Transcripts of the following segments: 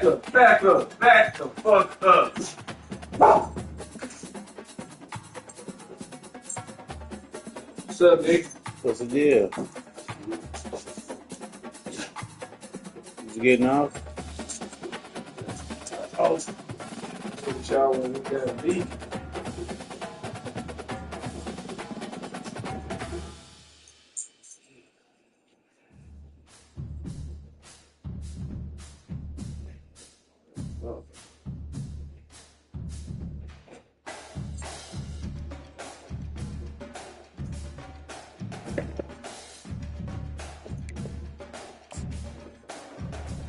back the fuck up. What's up, Nick? What's the deal? You getting off? Oh, took a shower when we got a beat.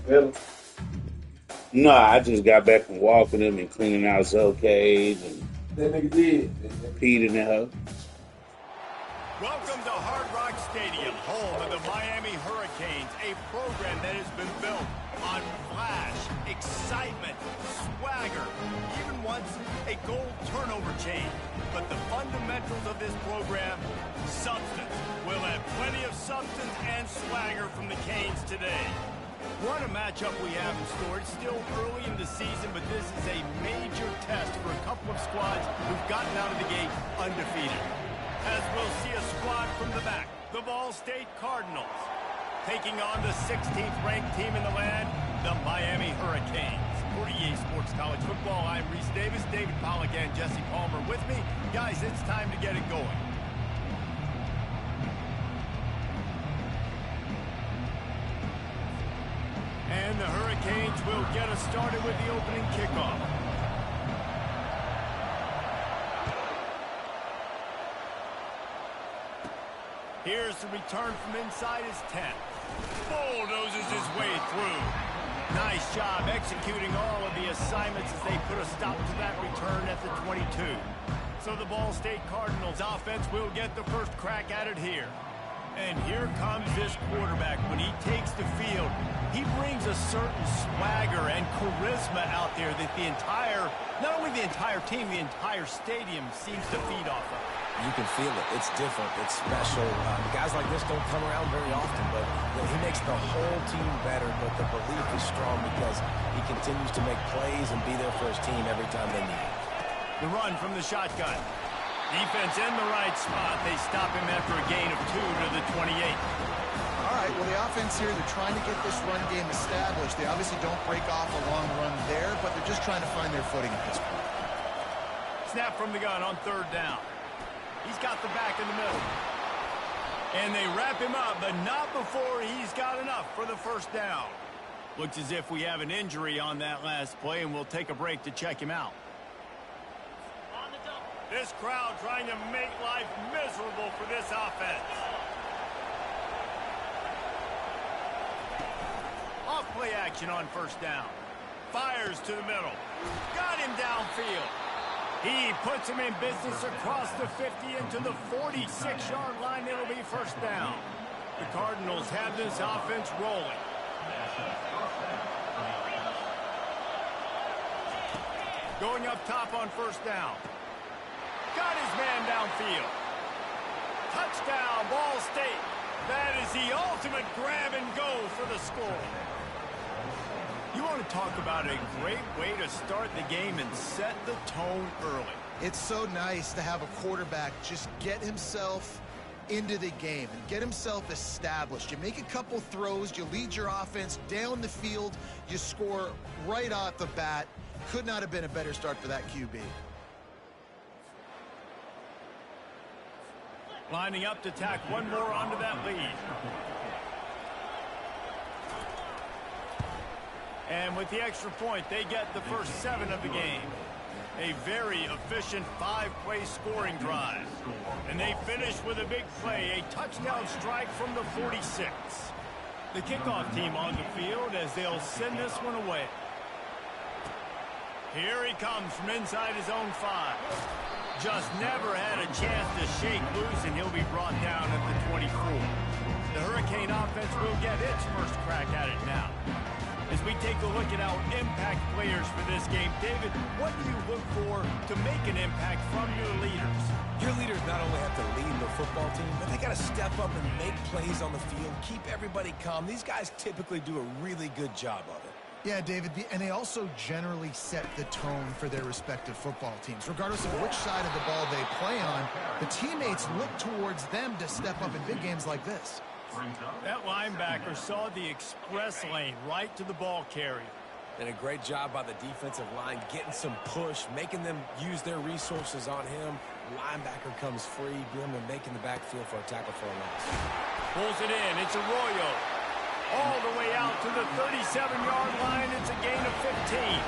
Really? No, I just got back from walking them and cleaning out Zocade and That nigga did. peed in the house. Welcome to Hard Rock Stadium, home of the Miami Hurricanes, a program that has been built on flash, excitement, swagger, even once a goal turnover chain. But the fundamentals of this program, substance. We'll have plenty of substance and swagger from the Canes today. What a matchup we have in store. It's still early in the season, but this is a major test for a couple of squads who've gotten out of the gate undefeated. As we'll see a squad from the back, the Ball State Cardinals, taking on the 16th ranked team in the land, the Miami Hurricanes. For EA Sports College Football, I'm Reese Davis, David Pollack, and Jesse Palmer with me. Guys, it's time to get it going. And the Hurricanes will get us started with the opening kickoff. Here's the return from inside his 10. Bulldozes his way through. Nice job executing all of the assignments as they put a stop to that return at the 22. So the Ball State Cardinals offense will get the first crack at it here. And here comes this quarterback. When he takes the field, he brings a certain swagger and charisma out there that the entire, not only the entire team, the entire stadium seems to feed off of. You can feel it. It's different. It's special. Guys like this don't come around very often, but he makes the whole team better. But the belief is strong because he continues to make plays and be there for his team every time they need it. The run from the shotgun. Defense in the right spot. They stop him after a gain of 2 to the 28. All right, well, the offense here, they're trying to get this run game established. They obviously don't break off a long run there, but they're just trying to find their footing at this point. Snap from the gun on 3rd down. He's got the back in the middle. And they wrap him up, but not before he's got enough for the first down. Looks as if we have an injury on that last play, and we'll take a break to check him out. This crowd trying to make life miserable for this offense. Off play action on 1st down. Fires to the middle. Got him downfield. He puts him in business across the 50 into the 46-yard line. It'll be 1st down. The Cardinals have this offense rolling. Going up top on 1st down. Got his man downfield. Touchdown, Ball State. That is the ultimate grab and go for the score. You want to talk about a great way to start the game and set the tone early. It's so nice to have a quarterback just get himself into the game and get himself established. You make a couple throws, you lead your offense down the field, you score right off the bat. Could not have been a better start for that QB. Lining up to tack one more onto that lead. And with the extra point, they get the first 7 of the game. A very efficient 5-play scoring drive. And they finish with a big play, a touchdown strike from the 46. The kickoff team on the field as they'll send this one away. Here he comes from inside his own 5. Just never had a chance to shake loose, and he'll be brought down at the 24. The Hurricane offense will get its first crack at it now. As we take a look at our impact players for this game, David, what do you look for to make an impact from your leaders? Your leaders not only have to lead the football team, but they got to step up and make plays on the field, keep everybody calm. These guys typically do a really good job of it. Yeah, David, and they also generally set the tone for their respective football teams. Regardless of which side of the ball they play on, the teammates look towards them to step up in big games like this. That linebacker saw the express lane right to the ball carrier. And a great job by the defensive line getting some push, making them use their resources on him. Linebacker comes free, boom, and making the backfield for a tackle for a loss. Pulls it in. It's Arroyo. All the way out to the 37-yard line. It's a gain of 15.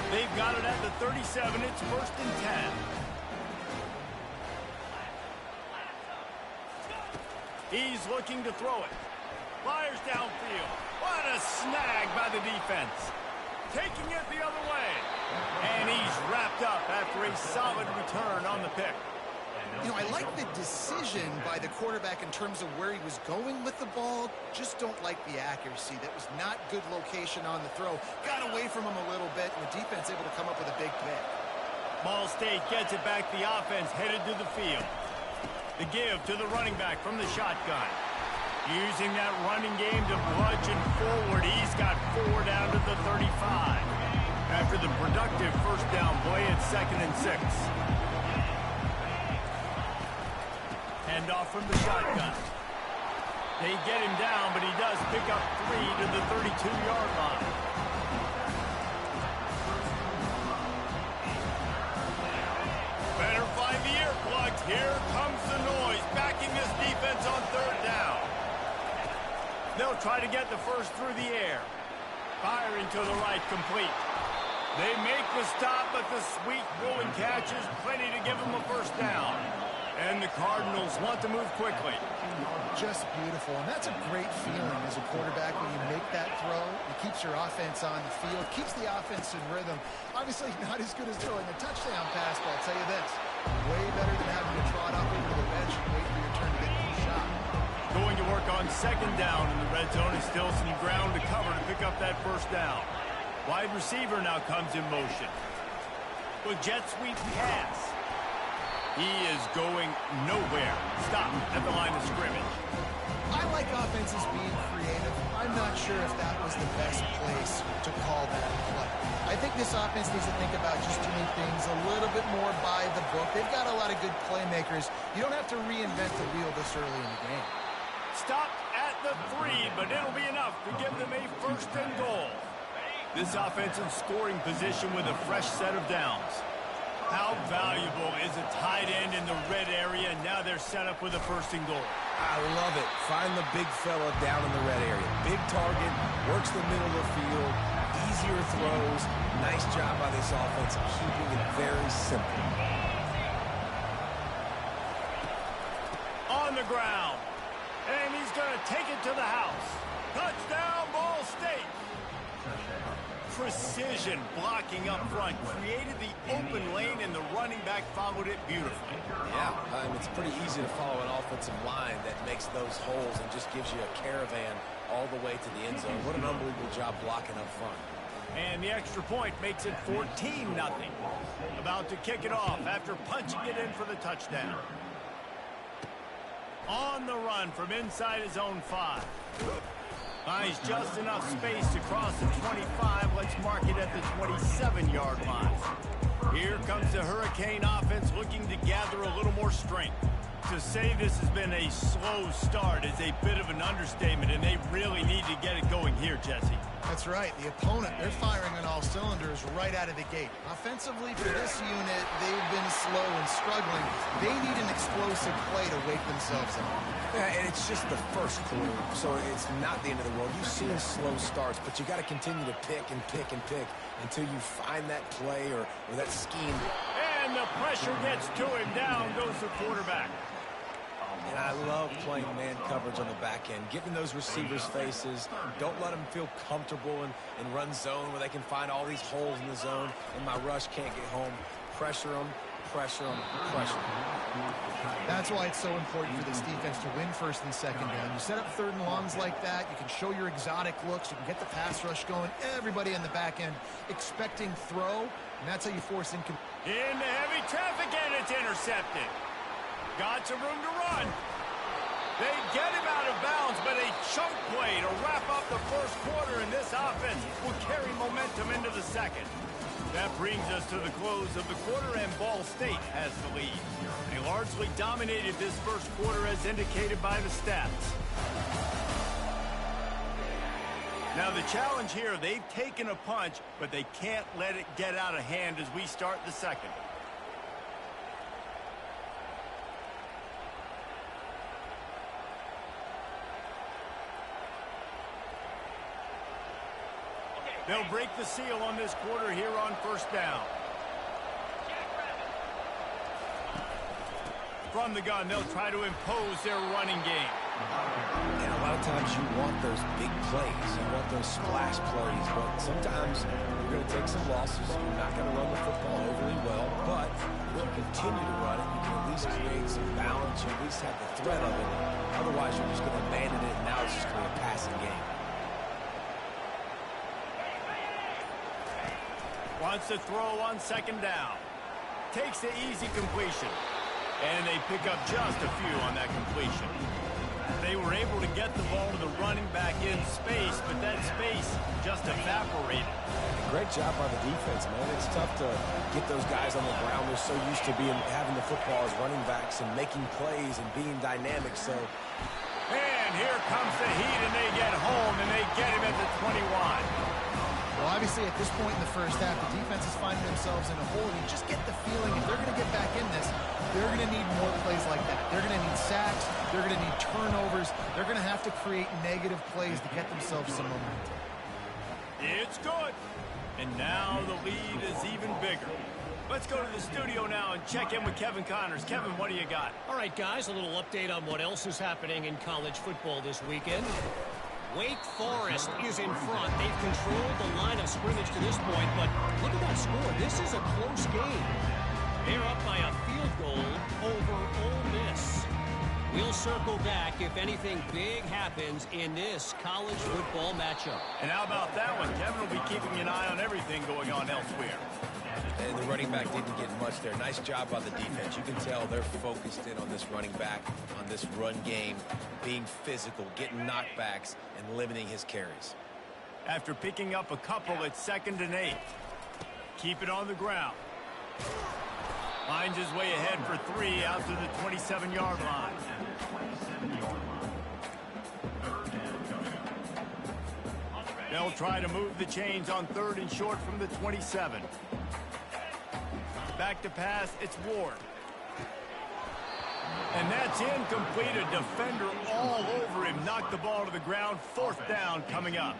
They've got it at the 37. It's 1st and 10. He's looking to throw it. Fires downfield. What a snag by the defense. Taking it the other way. And he's wrapped up after a solid return on the pick. You know, I like the decision by the quarterback in terms of where he was going with the ball. Just don't like the accuracy. That was not good location on the throw. Got away from him a little bit, and the defense able to come up with a big pick. Ball State gets it back. The offense headed to the field. The give to the running back from the shotgun. Using that running game to bludgeon forward. He's got 4 down to the 35. After the productive first down play, it's 2nd and 6. Hand off from the shotgun. They get him down, but he does pick up 3 to the 32-yard line. Better find the earplugs. Here comes the noise, backing this defense on 3rd down. They'll try to get the first through the air. Firing to the right, complete. They make the stop, but the sweet rolling catch is plenty to give them a first down. And the Cardinals want to move quickly. Just beautiful, and that's a great feeling as a quarterback when you make that throw. It keeps your offense on the field, keeps the offense in rhythm. Obviously not as good as throwing a touchdown pass, but I'll tell you this, way better than having to trot up over to the bench and wait for your turn to get the shot. Going to work on 2nd down in the red zone is still some ground to cover to pick up that first down. Wide receiver now comes in motion. With jet sweep pass. He is going nowhere. Stop at the line of scrimmage. I like offenses being creative. I'm not sure if that was the best place to call that play. I think this offense needs to think about just doing things a little bit more by the book. They've got a lot of good playmakers. You don't have to reinvent the wheel this early in the game. Stopped at the 3, but it'll be enough to give them a 1st and goal. This offense in scoring position with a fresh set of downs. How valuable is a tight end in the red area? Now they're set up with a 1st and goal. I love it. Find the big fella down in the red area. Big target, works the middle of the field, easier throws. Nice job by this offense keeping it very simple. On the ground. And he's going to take it to the house. Touchdown, Ball State. Precision blocking up front created the open lane, and the running back followed it beautifully. Yeah, it's pretty easy to follow an offensive line that makes those holes and just gives you a caravan all the way to the end zone. What an unbelievable job blocking up front. And the extra point makes it 14-0. About to kick it off after punching it in for the touchdown. On the run from inside his own 5. Finds just enough space to cross the 25. Let's mark it at the 27-yard line. Here comes the Hurricane offense looking to gather a little more strength. To say this has been a slow start is a bit of an understatement, and they really need to get it going here, Jesse. That's right. The opponent, they're firing on all cylinders right out of the gate. Offensively, for this unit, they've been slow and struggling. They need an explosive play to wake themselves up. Yeah, and it's just the first quarter, so it's not the end of the world. You've seen slow starts, but you got to continue to pick and pick and pick until you find that play or that scheme. And the pressure gets to him. Down goes the quarterback. And I love playing man coverage on the back end, giving those receivers faces. Don't let them feel comfortable in run zone where they can find all these holes in the zone and my rush can't get home. Pressure them, pressure them, pressure them. That's why it's so important for this defense to win 1st and 2nd down. You set up 3rd and longs like that, you can show your exotic looks, you can get the pass rush going, everybody on the back end expecting throw, and that's how you force in. Into heavy traffic, and it's intercepted. Got some room to run. They get him out of bounds, but a chunk play to wrap up the first quarter, and this offense will carry momentum into the second. That brings us to the close of the quarter, and Ball State has the lead. They largely dominated this first quarter as indicated by the stats. Now the challenge here, they've taken a punch, but they can't let it get out of hand as we start the second. They'll break the seal on this quarter here on first down. From the gun, they'll try to impose their running game. And a lot of times you want those big plays. You want those splash plays. But sometimes you're going to take some losses. You're not going to run the football overly well. But if you continue to run it, you can at least create some balance. You at least have the threat of it. Otherwise, you're just going to abandon it, and now it's just going to be a passing game. Wants to throw on second down. Takes the easy completion. And they pick up just a few on that completion. They were able to get the ball to the running back in space, but that space just evaporated. Great job by the defense, man. It's tough to get those guys on the ground. They're so used to having the football as running backs and making plays and being dynamic. So, and here comes the heat, and they get home, and they get him at the 21. Well, obviously, at this point in the first half, the defense is finding themselves in a hole. You just get the feeling if they're going to get back in this, they're going to need more plays like that. They're going to need sacks. They're going to need turnovers. They're going to have to create negative plays to get themselves some momentum. It's good. And now the lead is even bigger. Let's go to the studio now and check in with Kevin Connors. Kevin, what do you got? All right, guys, a little update on what else is happening in college football this weekend. Wake Forest is in front. They've controlled the line of scrimmage to this point, but look at that score. This is a close game. They're up by a field goal over Ole Miss. We'll circle back if anything big happens in this college football matchup. And how about that one? Kevin will be keeping an eye on everything going on elsewhere. and the running back didn't get much there. Nice job by the defense. You can tell they're focused in on this running back, on this run game, being physical, getting knockbacks, and limiting his carries. After picking up a couple, it's 2nd and 8. Keep it on the ground. Finds his way ahead for 3 out to the 27-yard line. They'll try to move the chains on 3rd and short from the 27. Back to pass, it's Ward. And that's incomplete. A defender all over him. Knocked the ball to the ground. 4th down coming up.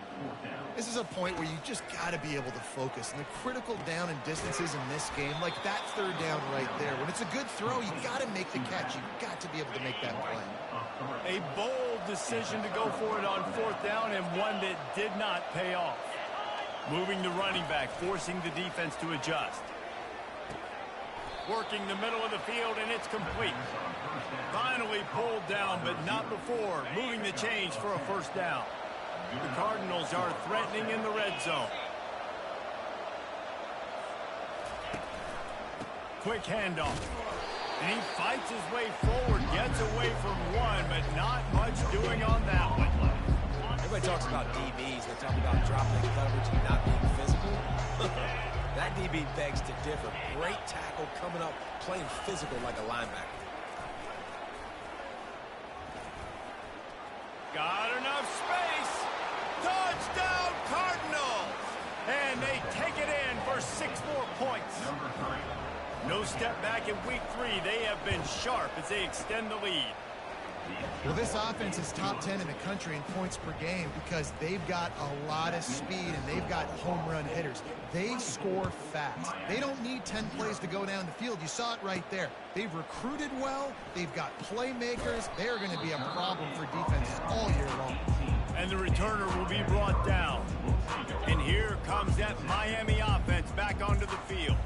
This is a point where you just got to be able to focus. And the critical down and distances in this game, like that 3rd down right there. When it's a good throw, you got to make the catch. You've got to be able to make that play. A bold decision to go for it on 4th down, and one that did not pay off. Moving the running back, forcing the defense to adjust. Working the middle of the field, and it's complete. Finally pulled down, but not before. Moving the chains for a 1st down. The Cardinals are threatening in the red zone. Quick handoff. And he fights his way forward, gets away from one, but not much doing on that one. Everybody talks about DBs. They talk about dropping coverage and not being physical. That DB begs to differ. Great tackle coming up, playing physical like a linebacker. Got enough space. Touchdown Cardinals! And they take it in for 6 more points. No step back in week 3. They have been sharp as they extend the lead. Well, this offense is top 10 in the country in points per game because they've got a lot of speed and they've got home run hitters. They score fast. They don't need 10 plays to go down the field. You saw it right there. They've recruited well. They've got playmakers. They're going to be a problem for defenses all year long. And the returner will be brought down. And here comes that Miami offense back onto the field.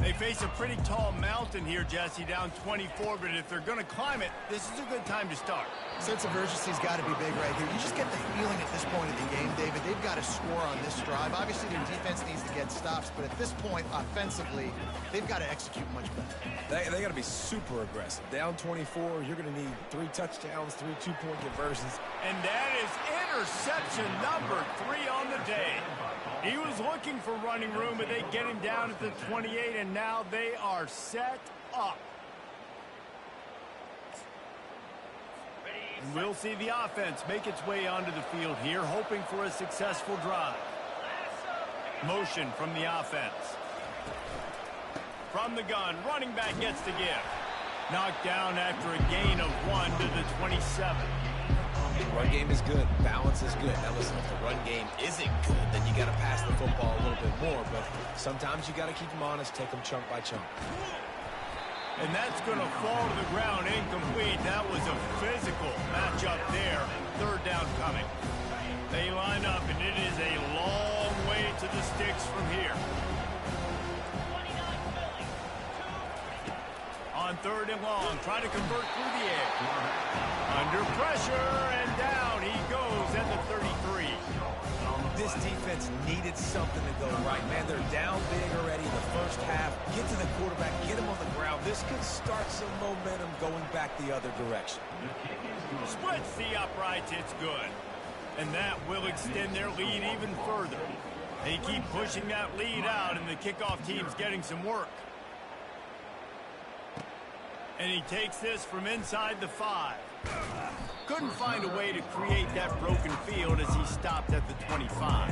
They face a pretty tall mountain here, Jesse, down 24, but if they're going to climb it, this is a good time to start. Sense of urgency's got to be big right here. You just get the feeling at this point in the game, David, they've got to score on this drive. Obviously, their defense needs to get stops, but at this point, offensively, they've got to execute much better. They got to be super aggressive. Down 24, you're going to need 3 touchdowns, 3 two-point conversions. And that is interception number 3 on the day. He was looking for running room, but they get him down at the 28, and now they are set up. And we'll see the offense make its way onto the field here, hoping for a successful drive. Motion from the offense. From the gun, running back gets the give. Knocked down after a gain of 1 to the 27. The run game is good. Balance is good. Now listen, if the run game isn't good, then you got to pass the football a little bit more. But sometimes you got to keep them honest, take them chunk by chunk. And that's going to fall to the ground incomplete. That was a physical matchup there. 3rd down coming. They line up, and it is a long way to the sticks from here. On 3rd and long, trying to convert through the air. Under pressure, and down he goes at the 33. This defense needed something to go right. Man, they're down big already in the first half. Get to the quarterback, get him on the ground. This could start some momentum going back the other direction. Splits the uprights, it's good. And that will extend their lead even further. They keep pushing that lead out, and the kickoff team's getting some work. And he takes this from inside the 5. Couldn't find a way to create that broken field as he stopped at the 25.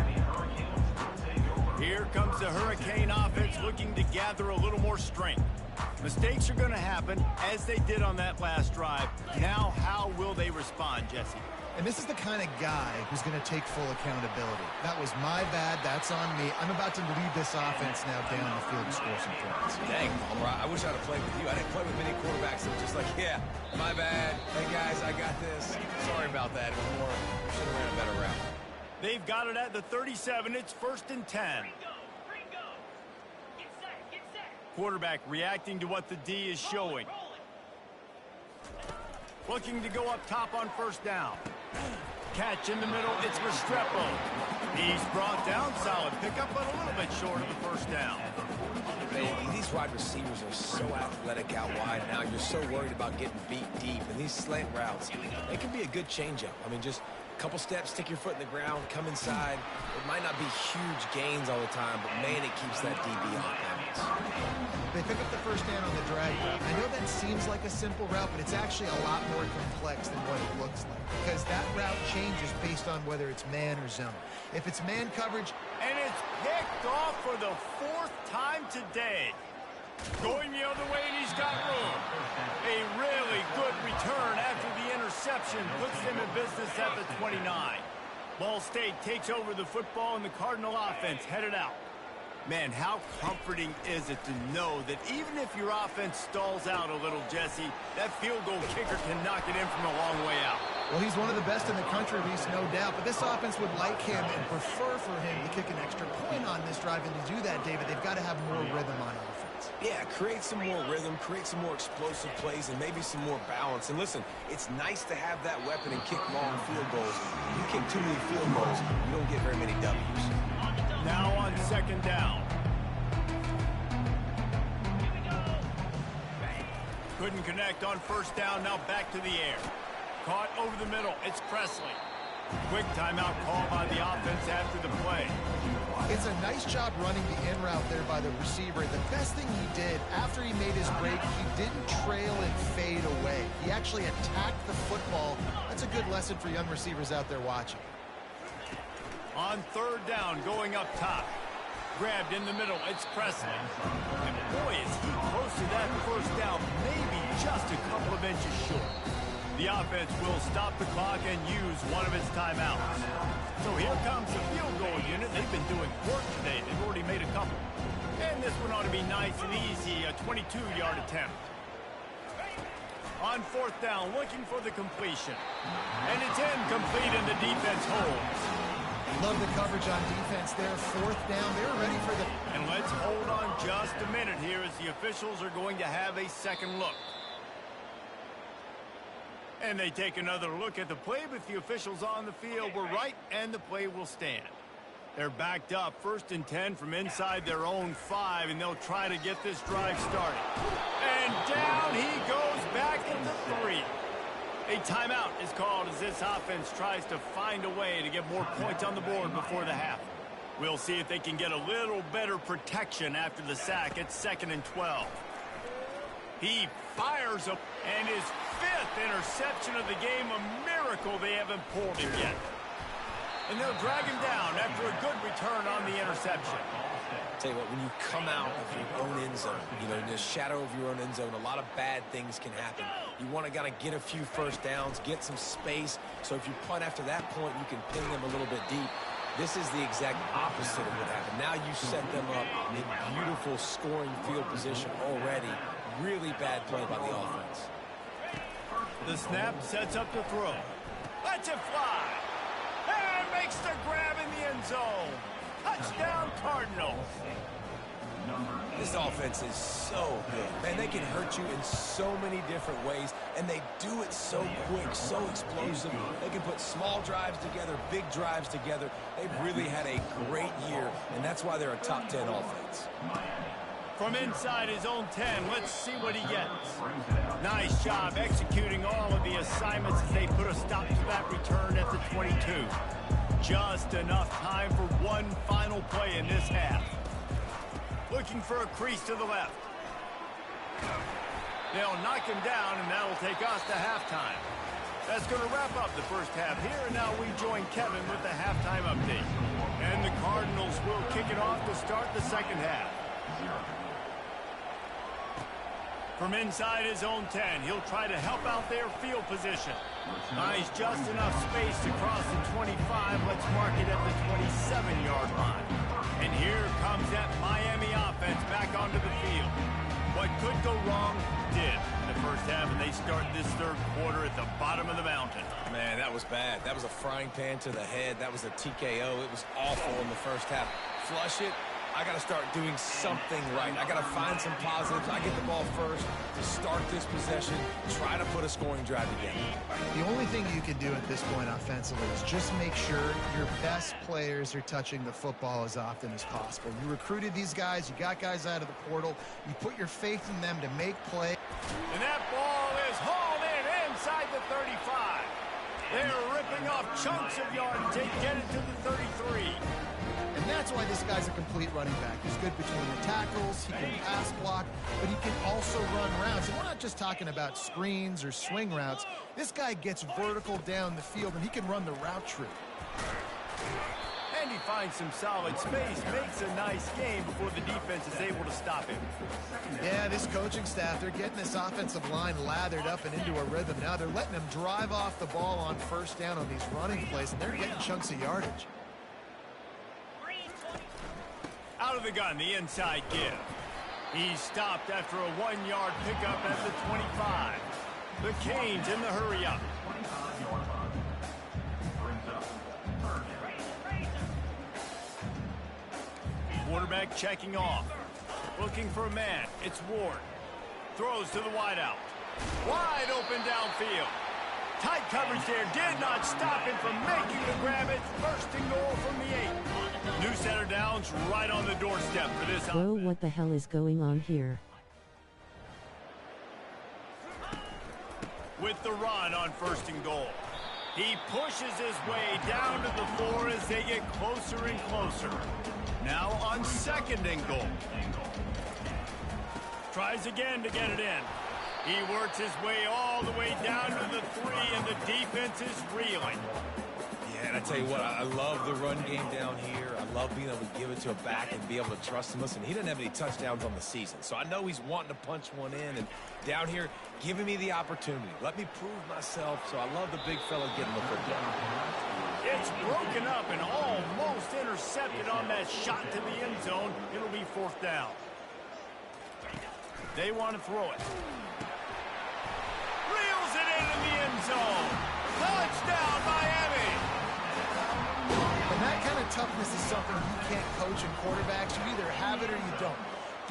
Here comes the Hurricane offense looking to gather a little more strength. Mistakes are going to happen, as they did on that last drive. Now, how will they respond, Jesse? And this is the kind of guy who's going to take full accountability. That was my bad. That's on me. I'm about to lead this offense now down the field and score some points. Dang, Palmer, I wish I'd have played with you. I didn't play with many quarterbacks that were just like, yeah, my bad. Hey, guys, I got this. Sorry about that. It was more, should have ran a better route. They've got it at the 37. It's 1st and 10. Quarterback reacting to what the D is showing. Looking to go up top on 1st down. Catch in the middle, it's Restrepo. He's brought down, solid pickup, but a little bit short of the 1st down. These wide receivers are so athletic out wide now. You're so worried about getting beat deep. And these slant routes, they can be a good changeup. I mean, just a couple steps, stick your foot in the ground, come inside. It might not be huge gains all the time, but man, it keeps that DB off balance. They pick up the 1st down on the drag route. I know that seems like a simple route, but it's actually a lot more complex than what it looks like, because that route changes based on whether it's man or zone. If it's man coverage... And it's picked off for the 4th time today. Going the other way, and he's got room. A really good return after the interception puts them in business at the 29. Ball State takes over the football, and the Cardinal offense headed out. Man, how comforting is it to know that even if your offense stalls out a little, Jesse, that field goal kicker can knock it in from a long way out. Well, he's one of the best in the country, Reese, no doubt. But this offense would like him and prefer for him to kick an extra point on this drive. And to do that, David, they've got to have more rhythm on offense. Yeah, create some more rhythm, create some more explosive plays, and maybe some more balance. And listen, it's nice to have that weapon and kick long field goals. You kick too many field goals, you don't get very many W's. Now on 2nd down. Couldn't connect on 1st down, now back to the air. Caught over the middle, it's Presley. Quick timeout call by the offense after the play. It's a nice job running the in route there by the receiver. The best thing he did after he made his break, he didn't trail and fade away. He actually attacked the football. That's a good lesson for young receivers out there watching. On 3rd down, going up top. Grabbed in the middle, it's Presley. And boy, is he close to that 1st down, maybe just a couple of inches short. The offense will stop the clock and use one of its timeouts. So here comes the field goal unit. They've been doing work today. They've already made a couple. And this one ought to be nice and easy, a 22-yard attempt. On 4th down, looking for the completion. And it's incomplete, and the defense holds. Love the coverage on defense there. 4th down. They're ready for the... And let's hold on just a minute here as the officials are going to have a second look. And they take another look at the play, but the officials on the field were right, and the play will stand. They're backed up, 1st and 10 from inside their own 5, and they'll try to get this drive started. And down he goes back into 3. A timeout is called as this offense tries to find a way to get more points on the board before the half. We'll see if they can get a little better protection after the sack at 2nd and 12. He fires up, and his 5th interception of the game, a miracle they haven't pulled him yet. And they'll drag him down after a good return on the interception. Tell you what, when you come out of your own end zone, you know, in the shadow of your own end zone, a lot of bad things can happen. You want to kind of get a few first downs, get some space, so if you punt after that point, you can pin them a little bit deep. This is the exact opposite of what happened. Now you set them up in beautiful scoring field position already. Really bad play by the offense. The snap sets up the throw. Lets it fly. And makes the grab in the end zone. Touchdown, Cardinals. This offense is so good. Man, they can hurt you in so many different ways, and they do it so quick, so explosive. They can put small drives together, big drives together. They've really had a great year, and that's why they're a top 10 offense. From inside his own 10, let's see what he gets. Nice job executing all of the assignments as they put a stop to that return at the 22. Just enough time for one final play in this half. Looking for a crease to the left. They'll knock him down, and that'll take us to halftime. That's going to wrap up the first half here, and now we join Kevin with the halftime update. And the Cardinals will kick it off to start the second half. From inside his own 10, he'll try to help out their field position. Nice, just enough space to cross the 25. Let's mark it at the 27-yard line. And here comes that Miami offense back onto the field. What could go wrong did in the first half, and they start this third quarter at the bottom of the mountain. Man, that was bad. That was a frying pan to the head. That was a TKO. It was awful in the first half. Flush it. I got to start doing something right. I got to find some positives. I get the ball first to start this possession, try to put a scoring drive together. The only thing you can do at this point offensively is just make sure your best players are touching the football as often as possible. You recruited these guys. You got guys out of the portal. You put your faith in them to make plays. And that ball is hauled in inside the 35. They're ripping off chunks of yardage. They get it to the 33. And that's why this guy's a complete running back. He's good between the tackles, he can pass block, but he can also run routes. And we're not just talking about screens or swing routes. This guy gets vertical down the field, and he can run the route tree. And he finds some solid space, makes a nice game before the defense is able to stop him. Yeah, this coaching staff, they're getting this offensive line lathered up and into a rhythm. Now they're letting him drive off the ball on first down on these running plays, and they're getting chunks of yardage. Out of the gun, the inside give. He's stopped after a 1-yard pickup at the 25. The Canes in the hurry up. Quarterback checking off. Looking for a man. It's Ward. Throws to the wideout. Wide open downfield. Tight coverage there. Did not stop him from making the grab. It's first and goal from the 8. New center downs right on the doorstep for this. Whoa, what the hell is going on here? With the run on first and goal. He pushes his way down to the floor as they get closer and closer. Now on second and goal. Tries again to get it in. He works his way all the way down to the 3, and the defense is reeling. Yeah, and I tell you what, I love the run game down here. I love being able to give it to a back and be able to trust him. Listen, he doesn't have any touchdowns on the season, so I know he's wanting to punch one in. And down here, giving me the opportunity. Let me prove myself, so I love the big fella getting the football. It's broken up and almost intercepted on that shot to the end zone. It'll be fourth down. They want to throw it. Reels it into the end zone. Touchdown, Miami. And that kind of toughness is something you can't coach in quarterbacks. You either have it or you don't.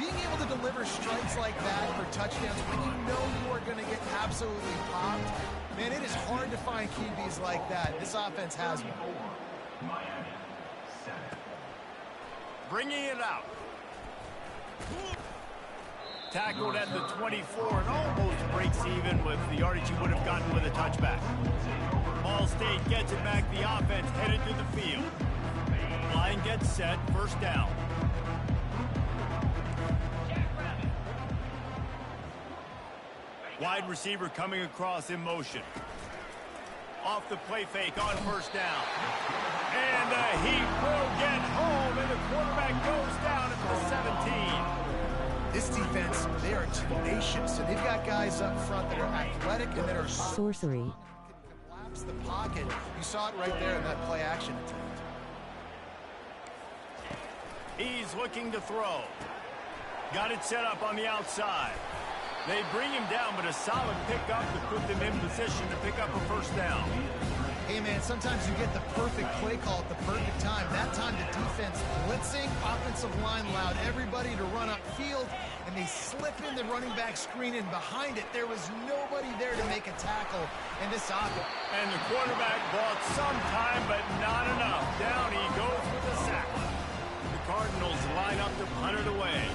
being able to deliver strikes like that for touchdowns when you know you are going to get absolutely popped, man, it is hard to find QBs like that. This offense has one. Bringing it out. Tackled at the 24 and almost breaks even with the yardage he would have gotten with a touchback. Ball State gets it back. The offense headed to the field. Line gets set. First down. Wide receiver coming across in motion. Off the play fake on first down. And the heat will get home, and the quarterback goes down at the 17. This defense, they are tenacious, and they've got guys up front that are athletic and that are sorcery. can collapse the pocket. You saw it right there in that play action attempt. He's looking to throw. Got it set up on the outside. They bring him down, but a solid pickup to put them in position to pick up a first down. Hey, man, sometimes you get the perfect play call at the perfect time. That time the defense blitzing, offensive line allowed everybody to run upfield, and they slip in the running back screen, and behind it, there was nobody there to make a tackle in this offense. And the quarterback bought some time, but not enough. Down he goes with a sack. The Cardinals line up to punt it away.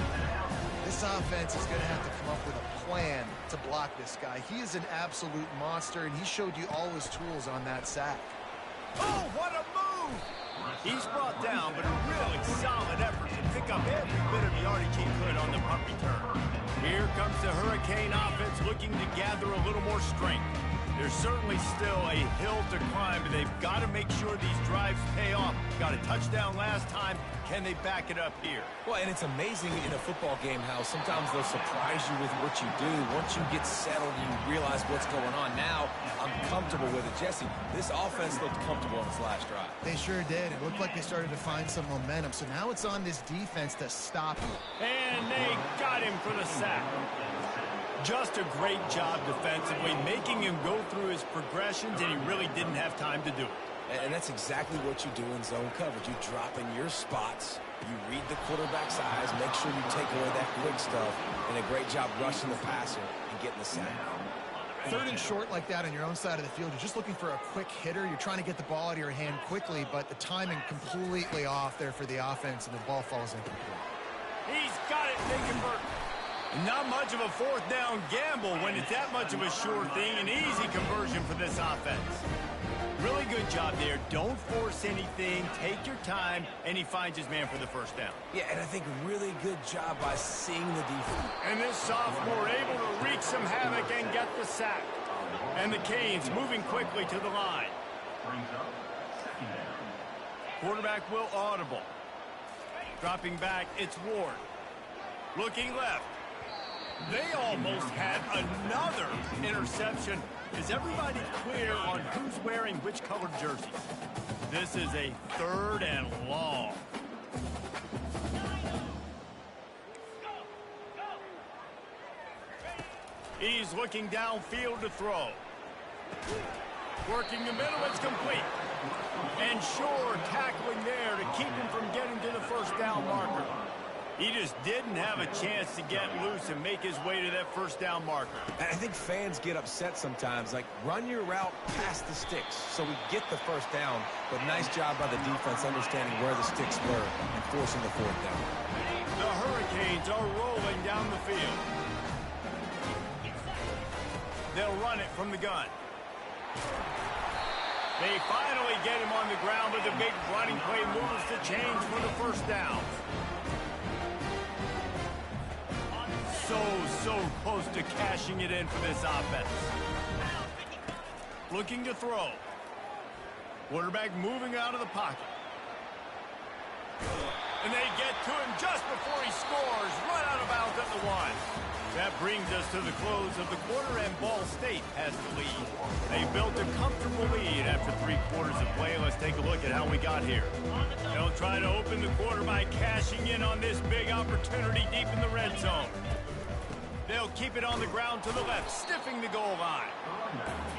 This offense is going to have to come up with a plan to block this guy. He is an absolute monster, and he showed you all his tools on that sack. Oh, what a move! He's brought down, but a really solid effort to pick up every bit of yardage he could on the punt return. Here comes the Hurricane offense looking to gather a little more strength. There's certainly still a hill to climb, but they've got to make sure these drives pay off. Got a touchdown last time. Can they back it up here? Well, and it's amazing in a football game how sometimes they'll surprise you with what you do. Once you get settled, you realize what's going on. Now, I'm comfortable with it. Jesse, this offense looked comfortable on its last drive. They sure did. It looked like they started to find some momentum. So now it's on this defense to stop him. And they got him for the sack. Just a great job defensively, making him go through his progressions, and he really didn't have time to do it. And that's exactly what you do in zone coverage. You drop in your spots, you read the quarterback's eyes, make sure you take away that quick stuff, and a great job rushing the passer and getting the sack. Third and short like that on your own side of the field, you're just looking for a quick hitter. You're trying to get the ball out of your hand quickly, but the timing completely off there for the offense, and the ball falls incomplete. He's got it. They convert. Not much of a fourth down gamble when it's that much of a sure thing. An easy conversion for this offense. Really good job there. Don't force anything. Take your time, and he finds his man for the first down. Yeah, and I think really good job by seeing the defense. And this sophomore able to wreak some havoc and get the sack. And the Canes moving quickly to the line. Quarterback will audible. Dropping back, it's Ward. Looking left. They almost had another interception. Is everybody clear on who's wearing which colored jerseys? This is a third and long. He's looking downfield to throw. Working the middle, it's complete. And Shore tackling there to keep him from getting to the first down marker. He just didn't have a chance to get loose and make his way to that first down marker. And I think fans get upset sometimes, like run your route past the sticks so we get the first down, but nice job by the defense understanding where the sticks were and forcing the fourth down. The Hurricanes are rolling down the field. They'll run it from the gun. They finally get him on the ground with a big running play moves to change for the first down. So close to cashing it in for this offense. Looking to throw. Quarterback moving out of the pocket. And they get to him just before he scores. Right out of bounds at the 1. That brings us to the close of the quarter, and Ball State has the lead. They built a comfortable lead after 3 quarters of play. Let's take a look at how we got here. They'll try to open the quarter by cashing in on this big opportunity deep in the red zone. They'll keep it on the ground to the left, stiffing the goal line.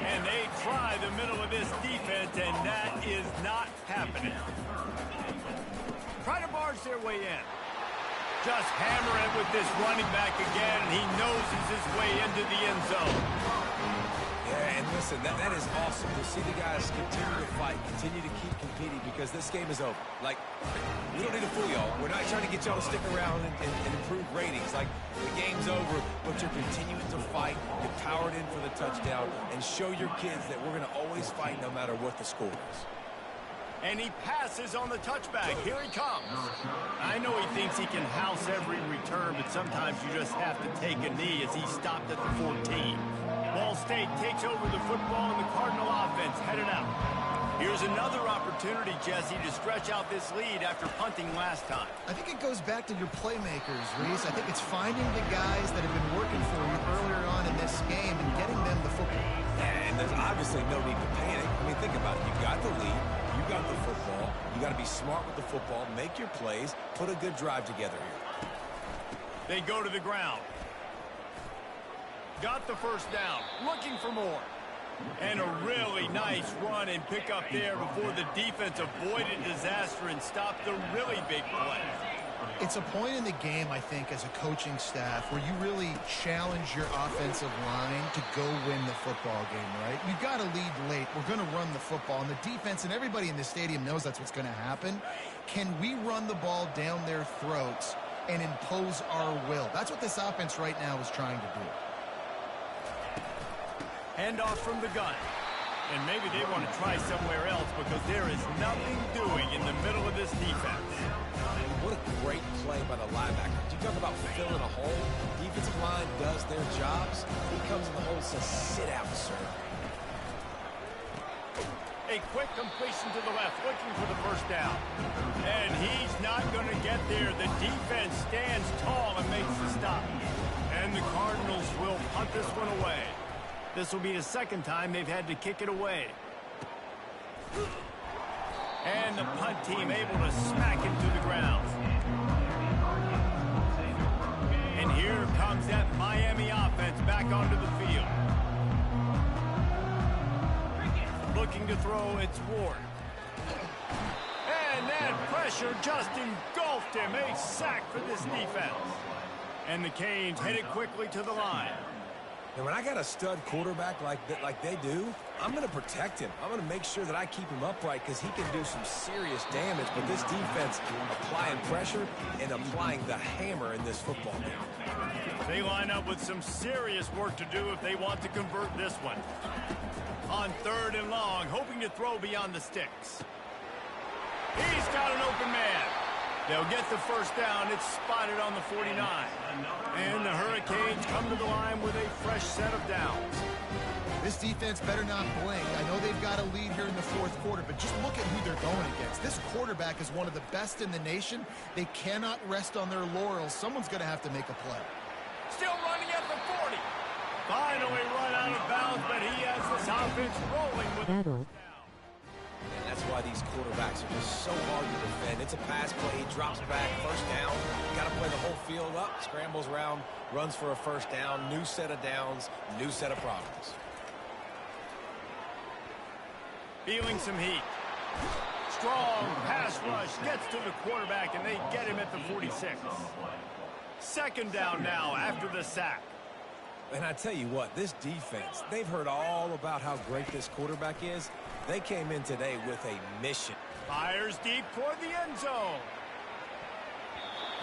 And they try the middle of this defense, and that is not happening. Try to barge their way in. Just hammer it with this running back again, and he noses his way into the end zone. Yeah, and listen, that is awesome to see the guys continue to fight, continue to keep competing, because this game is over. Like, we don't need to fool y'all. We're not trying to get y'all to stick around and improve ratings. Like, the game's over, but you're continuing to fight. You powered in for the touchdown, and show your kids that we're going to always fight no matter what the score is. And he passes on the touchback. Here he comes. I know he thinks he can house every return, but sometimes you just have to take a knee as he stopped at the 14. Ball State takes over the football, and the Cardinal offense headed out. Here's another opportunity, Jesse, to stretch out this lead after punting last time. I think it goes back to your playmakers, Reese. I think it's finding the guys that have been working for you earlier on in this game and getting them the football. And there's obviously no need to panic. I mean, think about it. You've got the lead. You got the football. You got to be smart with the football. Make your plays. Put a good drive together here. They go to the ground. Got the first down. Looking for more. And a really nice run and pick up there before the defense avoided disaster and stopped the really big play. It's a point in the game, I think, as a coaching staff where you really challenge your offensive line to go win the football game, right? You've got to lead late. We're going to run the football. And the defense and everybody in the stadium knows that's what's going to happen. Can we run the ball down their throats and impose our will? That's what this offense right now is trying to do. Handoff from the gun. And maybe they want to try somewhere else because there is nothing doing in the middle of this defense. What a great play by the linebacker. You talk about filling a hole. Defensive line does their jobs. He comes in the hole and says, sit out, sir. A quick completion to the left, looking for the first down. And he's not going to get there. The defense stands tall and makes the stop. And the Cardinals will punt this one away. This will be the second time they've had to kick it away. And the punt team able to smack him to the ground. And here comes that Miami offense back onto the field. Looking to throw, it's Ward. And that pressure just engulfed him. A sack for this defense. And the Canes headed quickly to the line. And when I got a stud quarterback like they do, I'm going to protect him. I'm going to make sure that I keep him upright because he can do some serious damage. But this defense applying pressure and applying the hammer in this football game. They line up with some serious work to do if they want to convert this one. On 3rd and long, hoping to throw beyond the sticks. He's got an open man. They'll get the first down. It's spotted on the 49. And the Hurricanes come to the line with a fresh set of downs. This defense better not blink. I know they've got a lead here in the 4th quarter, but just look at who they're going against. This quarterback is one of the best in the nation. They cannot rest on their laurels. Someone's going to have to make a play. Still running at the 40. Finally run out of bounds, but he has this offense rolling with Battle. And that's why these quarterbacks are just so hard to defend. It's a pass play, he drops back, first down. Got to play the whole field up, scrambles around, runs for a first down, new set of downs, new set of problems. Feeling some heat. Strong pass rush gets to the quarterback, and they get him at the 46. 2nd down now after the sack. And I tell you what, this defense, they've heard all about how great this quarterback is. They came in today with a mission. Fires deep toward the end zone.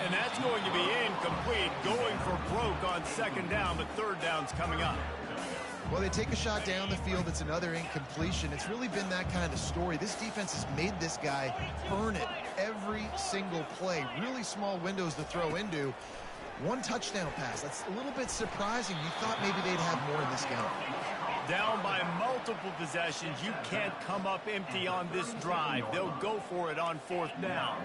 And that's going to be incomplete. Going for broke on 2nd down, but 3rd down's coming up. Well, they take a shot down the field. It's another incompletion. It's really been that kind of story. This defense has made this guy earn it every single play. Really small windows to throw into. 1 touchdown pass. That's a little bit surprising. You thought maybe they'd have more in this game. Down by multiple possessions. You can't come up empty on this drive. They'll go for it on 4th down.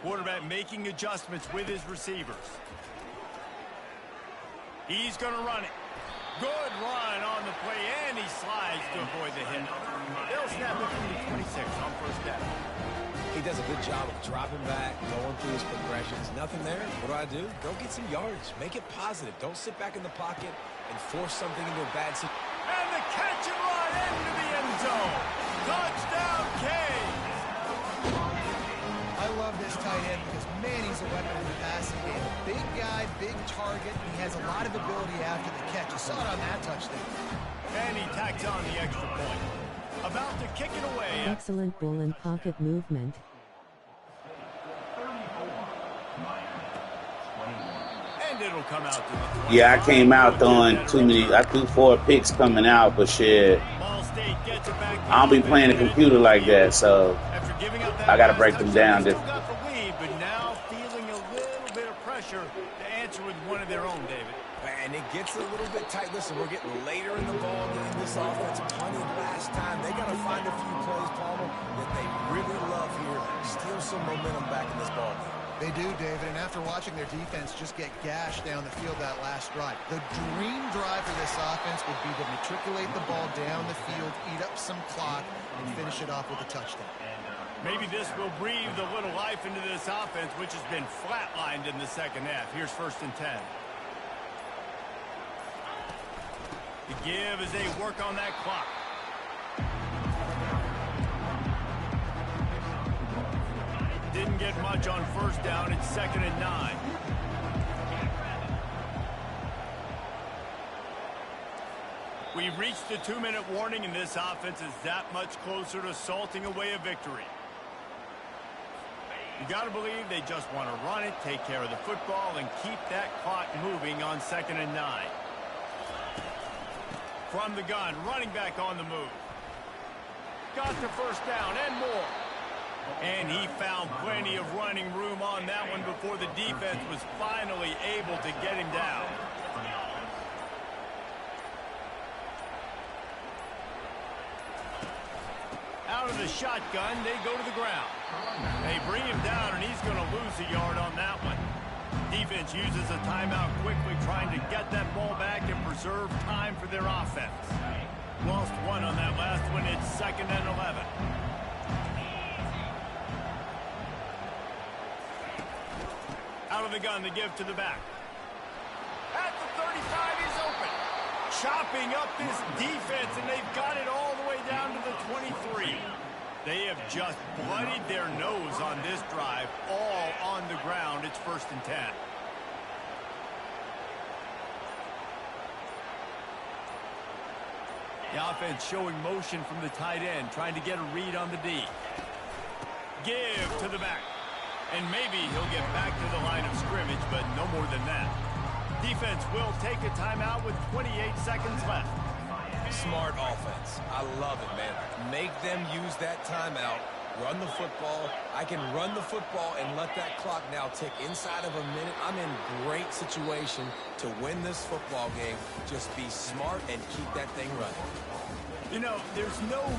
Quarterback making adjustments with his receivers. He's going to run it. Good run on the play, and he slides to avoid the hit. They'll snap it from the 26 on 1st down. He does a good job of dropping back, going through his progressions. Nothing there. What do? Go get some yards. Make it positive. Don't sit back in the pocket and force something into a bad situation. And the catch and run into the end zone. Touchdown, Canes. I love this this tight end because, man, he's a weapon in the passing game. Big guy, big target. He has a lot of ability after the catch. You saw it on that touchdown. And he tacks on the extra point. About to kick it away. Excellent ball and pocket movement. And it'll come out to the 20. Yeah, I came out throwing too many. I threw 4 picks coming out, but shit, Ball State gets it back. I don't be playing the computer like that, so After giving up that I gotta last break them touchdown, down. they still got the lead, but now feeling a little bit of pressure to answer with one of their own, David. And it gets a little bit tight. Listen, we're getting later in the ball game. This offense punted last time. They got to find a few plays, Palmer, that they really love here. Steal some momentum back in this ball game. They do, David, and after watching their defense just get gashed down the field that last drive, the dream drive for this offense would be to matriculate the ball down the field, eat up some clock, and finish it off with a touchdown. Maybe this will breathe a little life into this offense, which has been flatlined in the second half. Here's 1st and 10. The give as they work on that clock. Didn't get much on 1st down. It's 2nd and 9. We've reached the 2-minute warning, and this offense is that much closer to salting away a victory. You got to believe they just want to run it, take care of the football, and keep that clock moving on 2nd and 9. From the gun, running back on the move. Got the 1st down and more. And he found plenty of running room on that one before the defense was finally able to get him down. Out of the shotgun, they go to the ground. They bring him down, and he's going to lose a yard on that one. Defense uses a timeout quickly, trying to get that ball back and preserve time for their offense. Lost one on that last one. It's 2nd and 11. Out of the gun, the give to the back. At the 35, he's open. Chopping up this defense, and they've got it all the way down to the 23. They have just bloodied their nose on this drive, all on the ground. It's 1st and 10. The offense showing motion from the tight end, trying to get a read on the D. Give to the back. And maybe he'll get back to the line of scrimmage, but no more than that. Defense will take a timeout with 28 seconds left. Smart offense. I love it, man. Make them use that timeout. Run the football. I can run the football and let that clock now tick inside of a minute. I'm in great situation to win this football game. Just be smart and keep that thing running. You know, there's no